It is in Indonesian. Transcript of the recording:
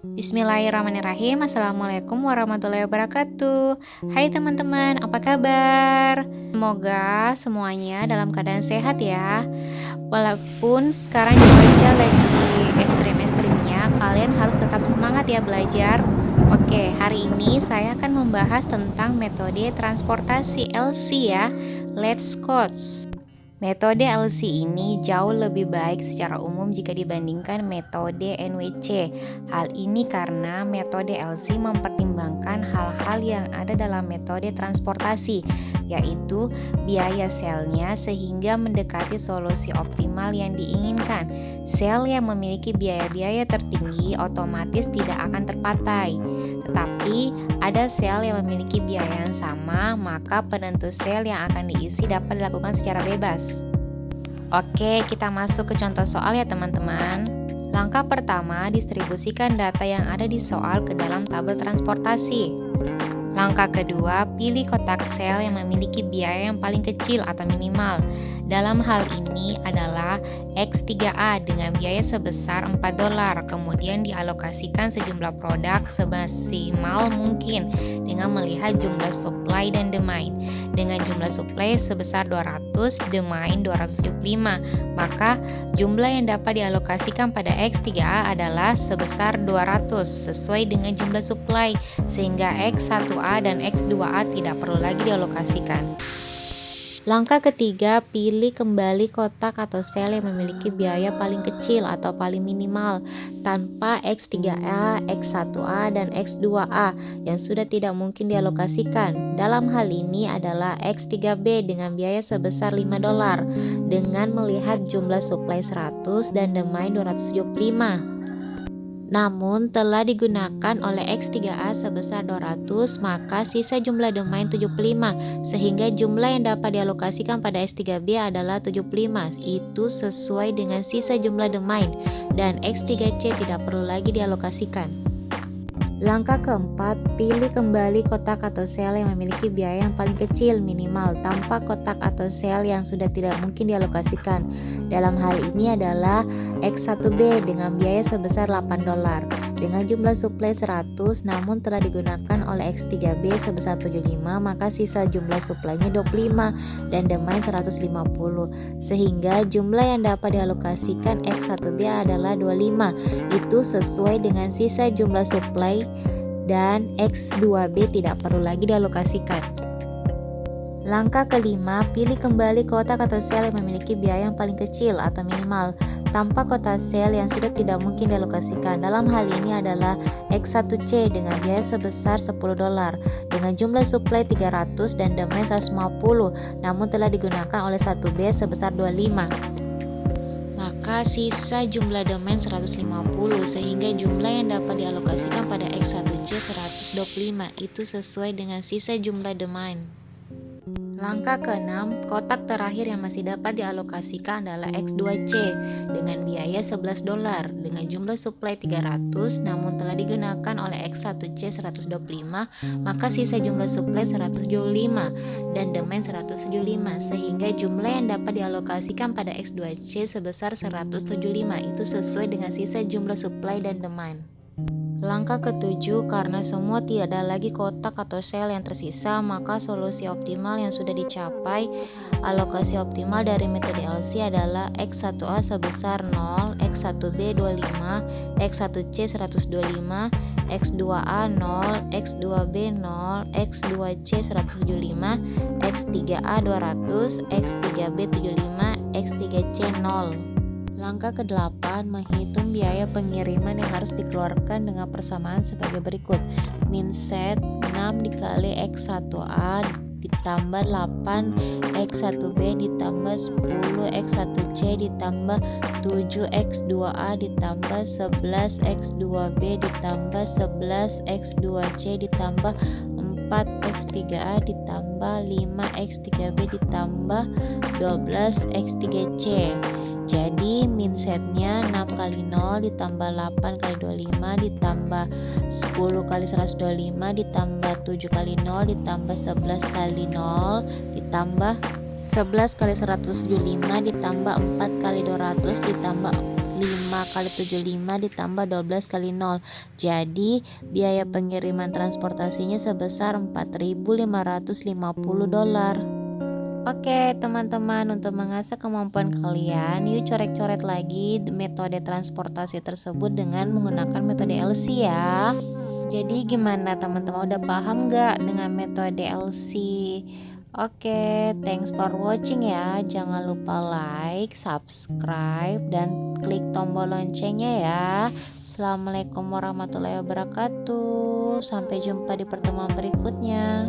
Bismillahirrahmanirrahim. Assalamualaikum warahmatullahi wabarakatuh. Hai teman-teman, apa kabar? Semoga semuanya dalam keadaan sehat ya. Walaupun sekarang cuaca lagi ekstrim-ekstrimnya, kalian harus tetap semangat ya belajar. Oke, hari ini saya akan membahas tentang metode transportasi LC ya. Let's Coach. Metode LC ini jauh lebih baik secara umum jika dibandingkan metode NWC. Hal ini karena metode LC mempertimbangkan hal-hal yang ada dalam metode transportasi, yaitu biaya selnya sehingga mendekati solusi optimal yang diinginkan. Sel yang memiliki biaya-biaya tertinggi otomatis tidak akan terpakai. Tetapi ada sel yang memiliki biaya yang sama, maka penentu sel yang akan diisi dapat dilakukan secara bebas. Oke, kita masuk ke contoh soal ya teman-teman. Langkah pertama, distribusikan data yang ada di soal ke dalam tabel transportasi. Langkah kedua, pilih kotak sel yang memiliki biaya yang paling kecil atau minimal. Dalam hal ini adalah X3A dengan biaya sebesar $4, kemudian dialokasikan sejumlah produk semaksimal mungkin dengan melihat jumlah supply dan demand. Dengan jumlah supply sebesar 200, demand 275, maka jumlah yang dapat dialokasikan pada X3A adalah sebesar 200 sesuai dengan jumlah supply, sehingga X1A dan X2A tidak perlu lagi dialokasikan. Langkah ketiga, pilih kembali kotak atau sel yang memiliki biaya paling kecil atau paling minimal tanpa X3A, X1A, dan X2A yang sudah tidak mungkin dialokasikan. Dalam hal ini adalah X3B dengan biaya sebesar $5 dengan melihat jumlah supply 100 dan demand 275. Namun telah digunakan oleh X3A sebesar 200, maka sisa jumlah demand 75, sehingga jumlah yang dapat dialokasikan pada X3B adalah 75. Itu sesuai dengan sisa jumlah demand, dan X3C tidak perlu lagi dialokasikan. Langkah keempat, pilih kembali kotak atau sel yang memiliki biaya yang paling kecil minimal tanpa kotak atau sel yang sudah tidak mungkin dialokasikan. Dalam hal ini adalah X1B dengan biaya sebesar $8 dengan jumlah supply 100, namun telah digunakan oleh X3B sebesar 75, maka sisa jumlah supply-nya 25 dan demand 150, sehingga jumlah yang dapat dialokasikan X1B adalah 25. Itu sesuai dengan sisa jumlah supply, dan X2B tidak perlu lagi dialokasikan. Langkah kelima, pilih kembali kotak atau sel yang memiliki biaya yang paling kecil atau minimal tanpa kotak sel yang sudah tidak mungkin dialokasikan. Dalam hal ini adalah X1C dengan biaya sebesar $10 dengan jumlah supply 300 dan demand 150, namun telah digunakan oleh 1B sebesar 25. Maka sisa jumlah demand 150, sehingga jumlah yang dapat dialokasikan pada X1C 125. Itu sesuai dengan sisa jumlah demand. Langkah ke-6, kotak terakhir yang masih dapat dialokasikan adalah X2C dengan biaya $11 dengan jumlah supply 300, namun telah digunakan oleh X1C 125, maka sisa jumlah supply 175 dan demand 175, sehingga jumlah yang dapat dialokasikan pada X2C sebesar 175. Itu sesuai dengan sisa jumlah supply dan demand. Langkah ke-7, karena semua tidak ada lagi kotak atau sel yang tersisa, maka solusi optimal yang sudah dicapai. Alokasi optimal dari metode LC adalah X1A sebesar 0, X1B 25, X1C 125, X2A 0, X2B 0, X2C 175, X3A 200, X3B 75, X3C 0. Langkah ke-8, menghitung biaya pengiriman yang harus dikeluarkan dengan persamaan sebagai berikut. Min set 6 dikali X1A ditambah 8 X1B ditambah 10 X1C ditambah 7 X2A ditambah 11 X2B ditambah 11 X2C ditambah 4 X3A ditambah 5 X3B ditambah 12 X3C. Jadi min setnya 6 kali 0 ditambah 8 kali 25 ditambah 10 kali 125 ditambah 7 kali 0 ditambah 11 kali 0 ditambah 11 kali 175 ditambah 4 kali 200 ditambah 5 kali 75 ditambah 12 kali 0. Jadi biaya pengiriman transportasinya sebesar $4.550. Oke teman-teman, untuk mengasah kemampuan kalian, yuk coret-coret lagi metode transportasi tersebut dengan menggunakan metode LC ya. Jadi gimana teman-teman, udah paham nggak dengan metode LC? Oke, thanks for watching ya. Jangan lupa like, subscribe, dan klik tombol loncengnya ya. Assalamualaikum warahmatullahi wabarakatuh. Sampai jumpa di pertemuan berikutnya.